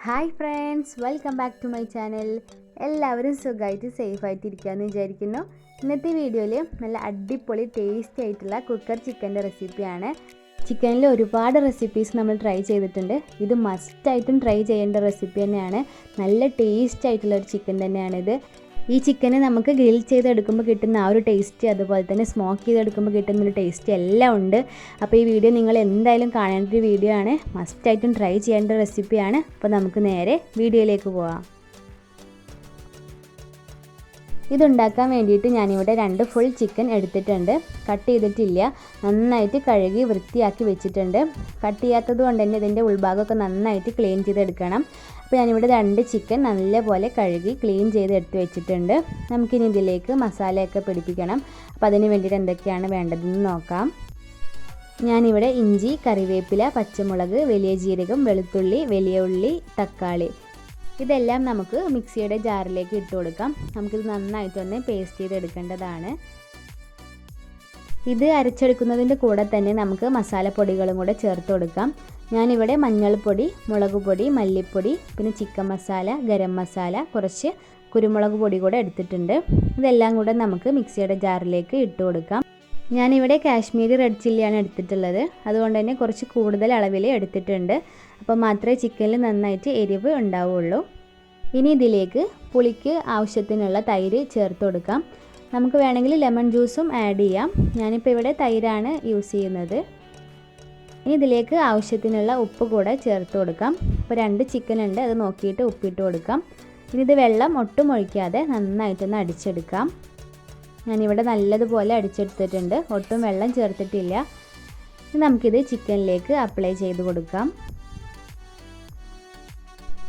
Hi friends, welcome back to my channel. എല്ലാവരും സുഖമായിട്ട് സേഫായിട്ട് ഇരിക്കുകയെന്ന് വിചാരിക്കുന്നു. ഇന്നത്തെ വീഡിയോയിൽ നല്ല അടിപൊളി ടേസ്റ്റി ആയിട്ടുള്ള കുക്കർ ചിക്കൻ്റെ റെസിപ്പിയാണ്. ചിക്കനിൽ ഒരുപാട് റെസിപ്പീസ് നമ്മൾ ട്രൈ ചെയ്തിട്ടുണ്ട്. ഇത് മസ്റ്റായിട്ടും ട്രൈ ചെയ്യേണ്ട റെസിപ്പി തന്നെയാണ്. നല്ല ടേസ്റ്റ് ആയിട്ടുള്ളൊരു ചിക്കൻ തന്നെയാണിത്. ഈ ചിക്കന് നമുക്ക് ഗ്രിൽ ചെയ്തെടുക്കുമ്പോൾ കിട്ടുന്ന ആ ഒരു ടേസ്റ്റ്, അതുപോലെ തന്നെ സ്മോക്ക് ചെയ്തെടുക്കുമ്പോൾ കിട്ടുന്നൊരു ടേസ്റ്റ് എല്ലാം ഉണ്ട്. അപ്പോൾ ഈ വീഡിയോ നിങ്ങൾ എന്തായാലും കാണേണ്ട ഒരു വീഡിയോ ആണ്. മസ്റ്റായിട്ടും ട്രൈ ചെയ്യേണ്ട റെസിപ്പിയാണ്. അപ്പോൾ നമുക്ക് നേരെ വീഡിയോയിലേക്ക് പോകാം. ഇതുണ്ടാക്കാൻ വേണ്ടിയിട്ട് ഞാനിവിടെ 2 ഫുൾ ചിക്കൻ എടുത്തിട്ടുണ്ട്. കട്ട് ചെയ്തിട്ടില്ല, നന്നായിട്ട് കഴുകി വൃത്തിയാക്കി വെച്ചിട്ടുണ്ട്. കട്ട് ചെയ്യാത്തത് കൊണ്ട് തന്നെ ഇതിൻ്റെ ഉൾഭാഗമൊക്കെ നന്നായിട്ട് ക്ലീൻ ചെയ്തെടുക്കണം. അപ്പോൾ ഞാനിവിടെ 2 ചിക്കൻ നല്ലപോലെ കഴുകി ക്ലീൻ ചെയ്ത് എടുത്ത് വെച്ചിട്ടുണ്ട്. നമുക്കിനി ഇതിലേക്ക് മസാലയൊക്കെ പിടിപ്പിക്കണം. അപ്പോൾ അതിന് വേണ്ടിയിട്ട് എന്തൊക്കെയാണ് വേണ്ടതെന്ന് നോക്കാം. ഞാനിവിടെ ഇഞ്ചി, കറിവേപ്പില, പച്ചമുളക്, വലിയ ജീരകം, വെളുത്തുള്ളി, വലിയ ഉള്ളി, തക്കാളി ഇതെല്ലാം നമുക്ക് മിക്സിയുടെ ജാറിലേക്ക് ഇട്ട് കൊടുക്കാം. നമുക്കിത് നന്നായിട്ടൊന്ന് പേസ്റ്റ് ചെയ്തെടുക്കേണ്ടതാണ്. ഇത് അരച്ചെടുക്കുന്നതിൻ്റെ കൂടെ തന്നെ നമുക്ക് മസാലപ്പൊടികളും കൂടെ ചേർത്ത് കൊടുക്കാം. ഞാനിവിടെ മഞ്ഞൾപ്പൊടി, മുളക് പൊടി, മല്ലിപ്പൊടി, പിന്നെ ചിക്കൻ മസാല, ഗരം മസാല, കുറച്ച് കുരുമുളക് പൊടി കൂടെ എടുത്തിട്ടുണ്ട്. ഇതെല്ലാം കൂടെ നമുക്ക് മിക്സിയുടെ ജാറിലേക്ക് ഇട്ട് കൊടുക്കാം. ഞാനിവിടെ കാശ്മീരി റെഡ് ചില്ലിയാണ് എടുത്തിട്ടുള്ളത്. അതുകൊണ്ട് തന്നെ കുറച്ച് കൂടുതൽ അളവിൽ എടുത്തിട്ടുണ്ട്. അപ്പോൾ മാത്രമേ ചിക്കനിൽ നന്നായിട്ട് എരിവ് ഉണ്ടാവുള്ളൂ. ഇനി ഇതിലേക്ക് പുളിക്ക് ആവശ്യത്തിനുള്ള തൈര് ചേർത്ത് കൊടുക്കാം. നമുക്ക് വേണമെങ്കിൽ ലെമൺ ജ്യൂസും ആഡ് ചെയ്യാം. ഞാനിപ്പോൾ ഇവിടെ തൈരാണ് യൂസ് ചെയ്യുന്നത്. ഇനി ഇതിലേക്ക് ആവശ്യത്തിനുള്ള ഉപ്പ് കൂടെ ചേർത്ത് കൊടുക്കാം. ഇപ്പോൾ 2 ചിക്കൻ ഉണ്ട്, അത് നോക്കിയിട്ട് ഉപ്പിട്ട് കൊടുക്കാം. ഇനി ഇത് വെള്ളം ഒട്ടും ഒഴിക്കാതെ നന്നായിട്ടൊന്ന് അടിച്ചെടുക്കാം. ഞാനിവിടെ നല്ലതുപോലെ അടിച്ചെടുത്തിട്ടുണ്ട്, ഒട്ടും വെള്ളം ചേർത്തിട്ടില്ല. നമുക്കിത് ചിക്കനിലേക്ക് അപ്ലൈ ചെയ്ത് കൊടുക്കാം.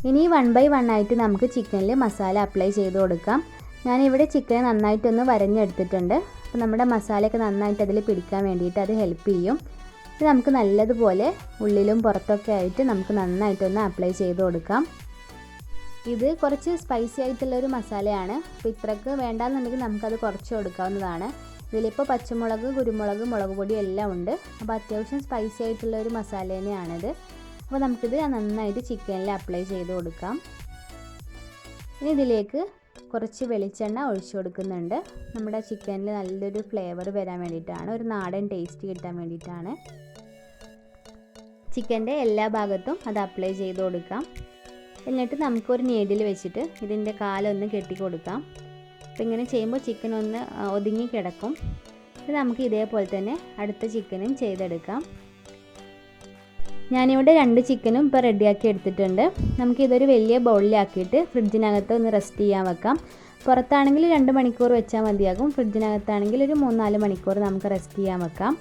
ഇനി 1 ബൈ 1 ആയിട്ട് നമുക്ക് ചിക്കനിൽ മസാല അപ്ലൈ ചെയ്ത് കൊടുക്കാം. ഞാനിവിടെ ചിക്കൻ നന്നായിട്ടൊന്ന് വരഞ്ഞെടുത്തിട്ടുണ്ട്. അപ്പോൾ നമ്മുടെ മസാലയൊക്കെ നന്നായിട്ട് അതിൽ പിടിക്കാൻ വേണ്ടിയിട്ട് അത് ഹെൽപ്പ് ചെയ്യും. ഇത് നമുക്ക് നല്ലതുപോലെ ഉള്ളിലും പുറത്തൊക്കെ ആയിട്ട് നമുക്ക് നന്നായിട്ടൊന്ന് അപ്ലൈ ചെയ്ത് കൊടുക്കാം. ഇത് കുറച്ച് സ്പൈസി ആയിട്ടുള്ളൊരു മസാലയാണ്. അപ്പോൾ ഇത്രയ്ക്ക് വേണ്ടാന്നുണ്ടെങ്കിൽ നമുക്കത് കുറച്ച് കൊടുക്കാവുന്നതാണ്. ഇതിലിപ്പോൾ പച്ചമുളക്, കുരുമുളക്, മുളക് പൊടി എല്ലാം ഉണ്ട്. അപ്പോൾ അത്യാവശ്യം സ്പൈസി ആയിട്ടുള്ളൊരു മസാല തന്നെയാണിത്. അപ്പോൾ നമുക്കിത് നന്നായിട്ട് ചിക്കനിൽ അപ്ലൈ ചെയ്ത് കൊടുക്കാം. ഇനി ഇതിലേക്ക് കുറച്ച് വെളിച്ചെണ്ണ ഒഴിച്ചു കൊടുക്കുന്നുണ്ട്. നമ്മുടെ ചിക്കനിൽ നല്ലൊരു ഫ്ലേവർ വരാൻ വേണ്ടിയിട്ടാണ്, ഒരു നാടൻ ടേസ്റ്റ് കിട്ടാൻ വേണ്ടിയിട്ടാണ്. ചിക്കൻ്റെ എല്ലാ ഭാഗത്തും അത് അപ്ലൈ ചെയ്ത് കൊടുക്കാം. എന്നിട്ട് നമുക്കൊരു നീഡിൽ വെച്ചിട്ട് ഇതിൻ്റെ കാലൊന്ന് കെട്ടി കൊടുക്കാം. അപ്പോൾ ഇങ്ങനെ ചെയ്യുമ്പോൾ ചിക്കൻ ഒന്ന് ഒതുങ്ങി കിടക്കും. ഇത് നമുക്ക് ഇതേപോലെ തന്നെ അടുത്ത ചിക്കനും ചെയ്തെടുക്കാം. ഞാനിവിടെ 2 ചിക്കനും ഇപ്പോൾ റെഡിയാക്കി എടുത്തിട്ടുണ്ട്. നമുക്കിതൊരു വലിയ ബൗളിലാക്കിയിട്ട് ഫ്രിഡ്ജിനകത്ത് ഒന്ന് റെസ്റ്റ് ചെയ്യാൻ വെക്കാം. പുറത്താണെങ്കിൽ 2 മണിക്കൂർ വെച്ചാൽ മതിയാകും. ഫ്രിഡ്ജിനകത്താണെങ്കിൽ ഒരു 3-4 മണിക്കൂർ നമുക്ക് റെസ്റ്റ് ചെയ്യാൻ വെക്കാം.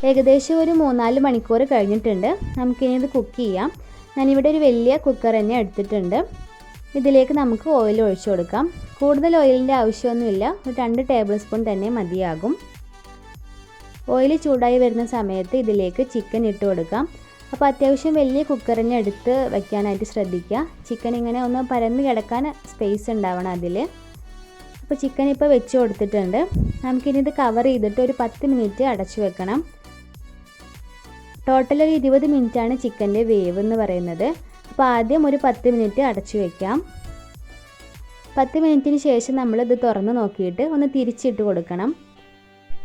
ഏകദേശം ഒരു 3-4 മണിക്കൂർ കഴിഞ്ഞിട്ടുണ്ട്. നമുക്കിനി ഇത് കുക്ക് ചെയ്യാം. ഞാനിവിടെ ഒരു വലിയ കുക്കർ തന്നെ എടുത്തിട്ടുണ്ട്. ഇതിലേക്ക് നമുക്ക് ഓയിൽ ഒഴിച്ചു കൊടുക്കാം. കൂടുതൽ ഓയിലിൻ്റെ ആവശ്യമൊന്നുമില്ല, ഒരു 2 ടേബിൾ സ്പൂൺ തന്നെ മതിയാകും. ഓയിൽ ചൂടായി വരുന്ന സമയത്ത് ഇതിലേക്ക് ചിക്കൻ ഇട്ട് കൊടുക്കാം. അപ്പോൾ അത്യാവശ്യം വലിയ കുക്കർ തന്നെ എടുത്ത് വയ്ക്കാനായിട്ട് ശ്രദ്ധിക്കുക. ചിക്കൻ ഇങ്ങനെ ഒന്ന് പരന്ന് കിടക്കാൻ സ്പേസ് ഉണ്ടാവണം അതിൽ. അപ്പോൾ ചിക്കൻ ഇപ്പോൾ വെച്ച് കൊടുത്തിട്ടുണ്ട്. നമുക്കിനി ഇത് കവർ ചെയ്തിട്ട് ഒരു 10 മിനിറ്റ് അടച്ചു വെക്കണം. ടോട്ടൽ ഒരു 20 മിനിറ്റാണ് ചിക്കൻ്റെ വേവ് എന്ന് പറയുന്നത്. അപ്പോൾ ആദ്യം ഒരു 10 മിനിറ്റ് അടച്ചു വയ്ക്കാം. 10 മിനിറ്റിന് ശേഷം നമ്മളിത് തുറന്ന് നോക്കിയിട്ട് ഒന്ന് തിരിച്ചിട്ട് കൊടുക്കണം.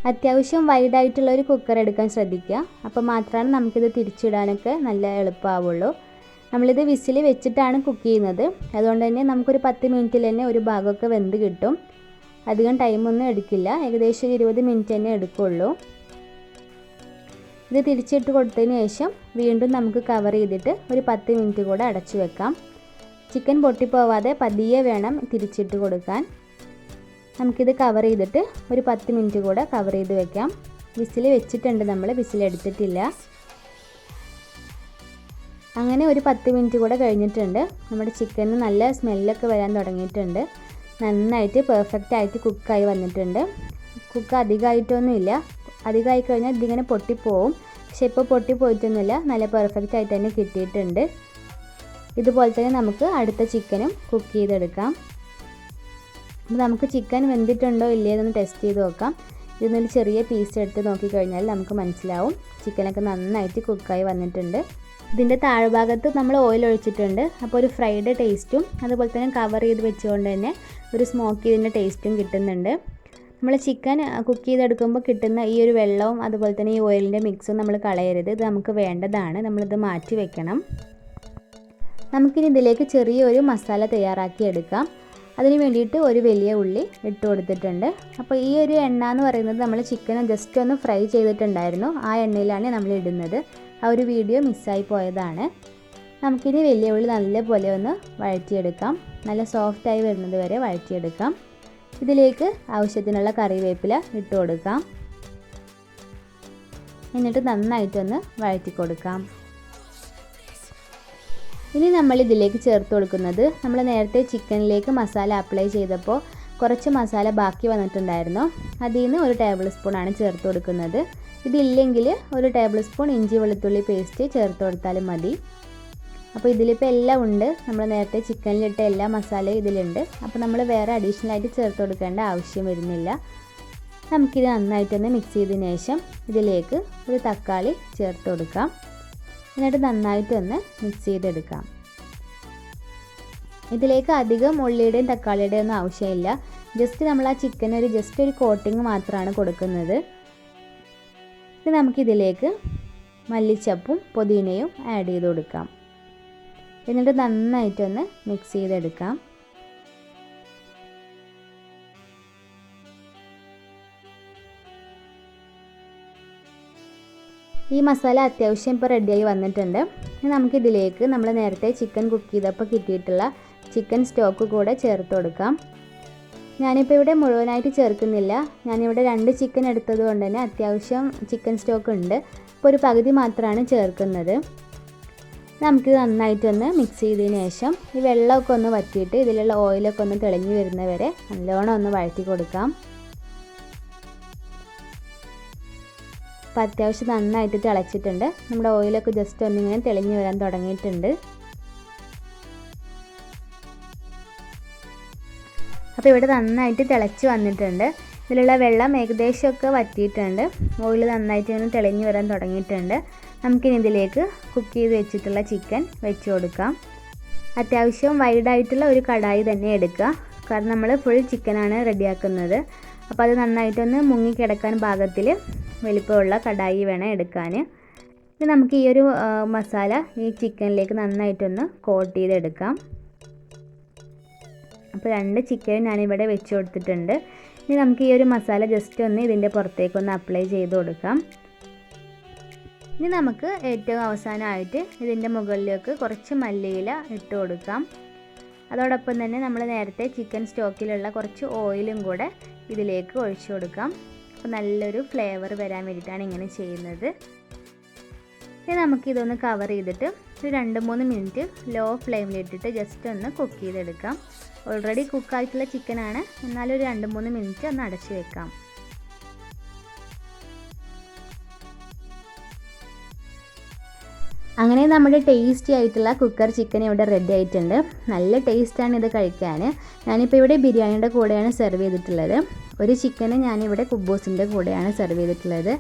അത്യാവശ്യം വൈഡായിട്ടുള്ളൊരു കുക്കർ എടുക്കാൻ ശ്രദ്ധിക്കുക. അപ്പോൾ മാത്രമാണ് നമുക്കിത് തിരിച്ചിടാനൊക്കെ നല്ല എളുപ്പമാവുള്ളൂ. നമ്മളിത് വിസിൽ വെച്ചിട്ടാണ് കുക്ക് ചെയ്യുന്നത്. അതുകൊണ്ട് തന്നെ നമുക്കൊരു 10 മിനിറ്റിൽ തന്നെ ഒരു ഭാഗമൊക്കെ വെന്ത് കിട്ടും. അധികം ടൈമൊന്നും എടുക്കില്ല, ഏകദേശം 20 മിനിറ്റ് തന്നെ എടുക്കുള്ളൂ. ഇത് തിരിച്ചിട്ട് കൊടുത്തതിന് ശേഷം വീണ്ടും നമുക്ക് കവർ ചെയ്തിട്ട് ഒരു 10 മിനിറ്റ് കൂടെ അടച്ചു വെക്കാം. ചിക്കൻ പൊട്ടിപ്പോവാതെ പതിയെ വേണം തിരിച്ചിട്ട് കൊടുക്കാൻ. നമുക്കിത് കവർ ചെയ്തിട്ട് ഒരു 10 മിനിറ്റ് കൂടെ കവർ ചെയ്ത് വെക്കാം. വിസിൽ വെച്ചിട്ടുണ്ട്, നമ്മൾ വിസിലെടുത്തിട്ടില്ല. അങ്ങനെ ഒരു 10 മിനിറ്റ് കൂടെ കഴിഞ്ഞിട്ടുണ്ട്. നമ്മുടെ ചിക്കന് നല്ല സ്മെല്ലൊക്കെ വരാൻ തുടങ്ങിയിട്ടുണ്ട്. നന്നായിട്ട് പെർഫെക്റ്റ് ആയിട്ട് കുക്കായി വന്നിട്ടുണ്ട്. കുക്ക് അധികമായിട്ടൊന്നുമില്ല. അധികമായി കഴിഞ്ഞാൽ ഇതിങ്ങനെ പൊട്ടിപ്പോവും. പക്ഷെ ഇപ്പോൾ പൊട്ടിപ്പോയിട്ടൊന്നുമില്ല, നല്ല പെർഫെക്റ്റ് ആയിട്ട് തന്നെ കിട്ടിയിട്ടുണ്ട്. ഇതുപോലെ തന്നെ നമുക്ക് അടുത്ത ചിക്കനും കുക്ക് ചെയ്തെടുക്കാം. അപ്പോൾ നമുക്ക് ചിക്കൻ വെന്തിട്ടുണ്ടോ ഇല്ലയോ എന്ന് ടെസ്റ്റ് ചെയ്ത് നോക്കാം. ഇതിനൊരു ചെറിയ പീസ് എടുത്ത് നോക്കിക്കഴിഞ്ഞാൽ നമുക്ക് മനസ്സിലാവും ചിക്കനൊക്കെ നന്നായിട്ട് കുക്കായി വന്നിട്ടുണ്ട്. ഇതിൻ്റെ താഴ്ഭാഗത്ത് നമ്മൾ ഓയിൽ ഒഴിച്ചിട്ടുണ്ട്. അപ്പോൾ ഒരു ഫ്രൈഡ് ടേസ്റ്റും അതുപോലെ തന്നെ കവർ ചെയ്ത് വെച്ചുകൊണ്ട് തന്നെ ഒരു സ്മോക്ക് ചെയ്തതിൻ്റെ ടേസ്റ്റും കിട്ടുന്നുണ്ട്. നമ്മൾ ചിക്കൻ കുക്ക് ചെയ്തെടുക്കുമ്പോൾ കിട്ടുന്ന ഈ ഒരു വെള്ളവും അതുപോലെ തന്നെ ഈ ഓയിലിൻ്റെ മിക്സും നമ്മൾ കളയരുത്. ഇത് നമുക്ക് വേണ്ടതാണ്. നമ്മളിത് മാറ്റി വെക്കണം. നമുക്കിനി ഇതിലേക്ക് ചെറിയൊരു മസാല തയ്യാറാക്കി എടുക്കാം. അതിന് വേണ്ടിയിട്ട് ഒരു വലിയ ഉള്ളി ഇട്ട് കൊടുത്തിട്ടുണ്ട്. അപ്പോൾ ഈ ഒരു എണ്ണ എന്ന് പറയുന്നത് നമ്മൾ ചിക്കൻ ജസ്റ്റ് ഒന്ന് ഫ്രൈ ചെയ്തിട്ടുണ്ടായിരുന്നു. ആ എണ്ണയിലാണ് നമ്മൾ ഇടുന്നത്. ആ ഒരു വീഡിയോ മിസ്സായി പോയതാണ്. നമുക്കിനി വലിയ ഉള്ളി നല്ലപോലെ ഒന്ന് വഴറ്റിയെടുക്കാം. നല്ല സോഫ്റ്റായി വരുന്നത് വരെ വഴറ്റിയെടുക്കാം. ഇതിലേക്ക് ആവശ്യത്തിനുള്ള കറിവേപ്പില ഇട്ട് കൊടുക്കാം. എന്നിട്ട് നന്നായിട്ടൊന്ന് വഴറ്റി കൊടുക്കാം. ഇനി നമ്മൾ ഇതിലേക്ക് ചേർത്ത് കൊടുക്കുന്നത് നമ്മൾ നേരത്തെ ചിക്കനിലേക്ക് മസാല അപ്ലൈ ചെയ്തപ്പോൾ കുറച്ച് മസാല ബാക്കി വന്നിട്ടുണ്ടായിരുന്നു. അതിൽ നിന്ന് ഒരു ടേബിൾ സ്പൂണാണ് ചേർത്ത് കൊടുക്കുന്നത്. ഇതില്ലെങ്കിൽ ഒരു ടേബിൾ സ്പൂൺ ഇഞ്ചി വെളുത്തുള്ളി പേസ്റ്റ് ചേർത്ത് കൊടുത്താലും മതി. അപ്പോൾ ഇതിലിപ്പോൾ എല്ലാം ഉണ്ട്. നമ്മൾ നേരത്തെ ചിക്കനിലിട്ട എല്ലാ മസാലയും ഇതിലുണ്ട്. അപ്പോൾ നമ്മൾ വേറെ അഡീഷണൽ ആയിട്ട് ചേർത്ത് കൊടുക്കേണ്ട ആവശ്യം വരുന്നില്ല. നമുക്കിത് നന്നായിട്ടൊന്ന് മിക്സ് ചെയ്തതിന് ശേഷം ഇതിലേക്ക് ഒരു തക്കാളി ചേർത്ത് കൊടുക്കാം. എന്നിട്ട് നന്നായിട്ടൊന്ന് മിക്സ് ചെയ്തെടുക്കാം. ഇതിലേക്ക് അധികം ഉള്ളിയുടെയും തക്കാളിയുടെയും ഒന്നും ആവശ്യമില്ല. ജസ്റ്റ് നമ്മൾ ആ ചിക്കൻ ഒരു കോട്ടിങ് മാത്രമാണ് കൊടുക്കുന്നത്. ഇനി നമുക്കിതിലേക്ക് മല്ലിച്ചപ്പും പുതിനയും ആഡ് ചെയ്ത് കൊടുക്കാം. എന്നിട്ട് നന്നായിട്ടൊന്ന് മിക്സ് ചെയ്തെടുക്കാം. ഈ മസാല അത്യാവശ്യം ഇപ്പോൾ റെഡിയായി വന്നിട്ടുണ്ട്. ഇനി നമുക്കിതിലേക്ക് നമ്മൾ നേരത്തെ ചിക്കൻ കുക്ക് ചെയ്തപ്പോൾ കിട്ടിയിട്ടുള്ള ചിക്കൻ സ്റ്റോക്ക് കൂടെ ചേർത്ത് കൊടുക്കാം. ഞാനിപ്പോൾ ഇവിടെ മുഴുവനായിട്ട് ചേർക്കുന്നില്ല. ഞാനിവിടെ 2 ചിക്കൻ എടുത്തത് കൊണ്ട് തന്നെ അത്യാവശ്യം ചിക്കൻ സ്റ്റോക്ക് ഉണ്ട്. ഇപ്പോൾ ഒരു പകുതി മാത്രമാണ് ചേർക്കുന്നത്. നമുക്ക് നന്നായിട്ടൊന്ന് മിക്സ് ചെയ്തതിന് ശേഷം ഈ വെള്ളമൊക്കെ ഒന്ന് വറ്റിയിട്ട് ഇതിലുള്ള ഓയിലൊക്കെ ഒന്ന് തെളിഞ്ഞ് വരുന്നവരെ നല്ലോണം ഒന്ന് വഴറ്റി കൊടുക്കാം. അപ്പോൾ അത്യാവശ്യം നന്നായിട്ട് തിളച്ചിട്ടുണ്ട്. നമ്മുടെ ഓയിലൊക്കെ ജസ്റ്റ് ഒന്നിങ്ങനെ തെളിഞ്ഞ് വരാൻ തുടങ്ങിയിട്ടുണ്ട്. അപ്പോൾ ഇവിടെ നന്നായിട്ട് തിളച്ച് വന്നിട്ടുണ്ട്. ഇതിലുള്ള വെള്ളം ഏകദേശമൊക്കെ വറ്റിയിട്ടുണ്ട്. ഓയിൽ നന്നായിട്ട് ഇങ്ങനെ തെളിഞ്ഞ് വരാൻ തുടങ്ങിയിട്ടുണ്ട്. നമുക്കിനി ഇതിലേക്ക് കുക്ക് ചെയ്ത് വെച്ചിട്ടുള്ള ചിക്കൻ വെച്ച് കൊടുക്കാം. അത്യാവശ്യം വൈഡായിട്ടുള്ള ഒരു കടായി തന്നെ എടുക്കുക. കാരണം നമ്മൾ ഫുൾ ചിക്കനാണ് റെഡിയാക്കുന്നത്. അപ്പോൾ അത് നന്നായിട്ടൊന്ന് മുങ്ങിക്കിടക്കാൻ പാകത്തിൽ വലിപ്പമുള്ള കടായി വേണം എടുക്കാൻ. ഇത് നമുക്ക് ഈ ഒരു മസാല ഈ ചിക്കനിലേക്ക് നന്നായിട്ടൊന്ന് കോട്ട് ചെയ്തെടുക്കാം. അപ്പോൾ 2 ചിക്കൻ ഞാനിവിടെ വെച്ച് കൊടുത്തിട്ടുണ്ട്. ഇനി നമുക്ക് ഈ ഒരു മസാല ജസ്റ്റ് ഒന്ന് ഇതിൻ്റെ പുറത്തേക്കൊന്ന് അപ്ലൈ ചെയ്ത് കൊടുക്കാം. ഇനി നമുക്ക് ഏറ്റവും അവസാനമായിട്ട് ഇതിൻ്റെ മുകളിലേക്ക് കുറച്ച് മല്ലിയില ഇട്ട് കൊടുക്കാം. അതോടൊപ്പം തന്നെ നമ്മൾ നേരത്തെ ചിക്കൻ സ്റ്റോക്കിലുള്ള കുറച്ച് ഓയിലും കൂടെ ഇതിലേക്ക് ഒഴിച്ചു കൊടുക്കാം. അപ്പോൾ നല്ലൊരു ഫ്ലേവർ വരാൻ വേണ്ടിയിട്ടാണ് ഇങ്ങനെ ചെയ്യുന്നത്. ഇനി നമുക്കിതൊന്ന് കവർ ചെയ്തിട്ട് ഒരു 2-3 മിനിറ്റ് ലോ ഫ്ലെയിമിലിട്ടിട്ട് ജസ്റ്റ് ഒന്ന് കുക്ക് ചെയ്തെടുക്കാം. ഓൾറെഡി കുക്കായിട്ടുള്ള ചിക്കനാണ്, എന്നാലും ഒരു 2-3 മിനിറ്റ് ഒന്ന് അടച്ചു വെക്കാം. അങ്ങനെ നമ്മുടെ ടേസ്റ്റി ആയിട്ടുള്ള കുക്കർ ചിക്കൻ ഇവിടെ റെഡി ആയിട്ടുണ്ട്. നല്ല ടേസ്റ്റാണ് ഇത് കഴിക്കാൻ. ഞാനിപ്പോൾ ഇവിടെ ബിരിയാണിയുടെ കൂടെയാണ് സെർവ് ചെയ്തിട്ടുള്ളത്. ഒരു ചിക്കന് ഞാനിവിടെ കുബൂസിൻ്റെ കൂടെയാണ് സെർവ് ചെയ്തിട്ടുള്ളത്.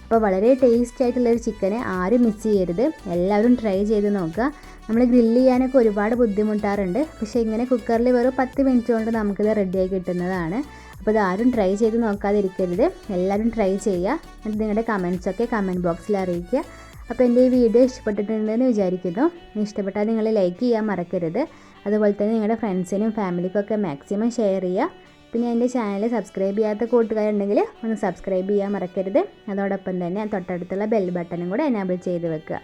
അപ്പോൾ വളരെ ടേസ്റ്റി ആയിട്ടുള്ളൊരു ചിക്കനെ ആരും മിസ് ചെയ്യരുത്. എല്ലാവരും ട്രൈ ചെയ്ത് നോക്കുക. നമ്മൾ ഗ്രില്ല് ചെയ്യാനൊക്കെ ഒരുപാട് ബുദ്ധിമുട്ടാറുണ്ട്. പക്ഷേ ഇങ്ങനെ കുക്കറിൽ വെറും 10 മിനിറ്റ് കൊണ്ട് നമുക്കിത് റെഡിയായി കിട്ടുന്നതാണ്. അപ്പോൾ ഇതാരും ട്രൈ ചെയ്ത് നോക്കാതിരിക്കരുത്. എല്ലാവരും ട്രൈ ചെയ്യുക. എന്നിട്ട് നിങ്ങളുടെ കമൻസൊക്കെ കമൻറ്റ് ബോക്സിൽ അറിയിക്കുക. അപ്പോൾ എൻ്റെ ഈ വീഡിയോ ഇഷ്ടപ്പെട്ടിട്ടുണ്ടെന്ന് വിചാരിക്കുന്നു. ഇഷ്ടപ്പെട്ടാൽ നിങ്ങൾ ലൈക്ക് ചെയ്യാൻ മറക്കരുത്. അതുപോലെ തന്നെ നിങ്ങളുടെ ഫ്രണ്ട്സിനും ഫാമിലിക്കൊക്കെ മാക്സിമം ഷെയർ ചെയ്യുക. പിന്നെ എൻ്റെ ചാനൽ സബ്സ്ക്രൈബ് ചെയ്യാത്ത കൂട്ടുകാരുണ്ടെങ്കിൽ ഒന്ന് സബ്സ്ക്രൈബ് ചെയ്യാൻ മറക്കരുത്. അതോടൊപ്പം തന്നെ തൊട്ടടുത്തുള്ള ബെൽ ബട്ടണും കൂടെ എനേബിൾ ചെയ്ത് വെക്കുക.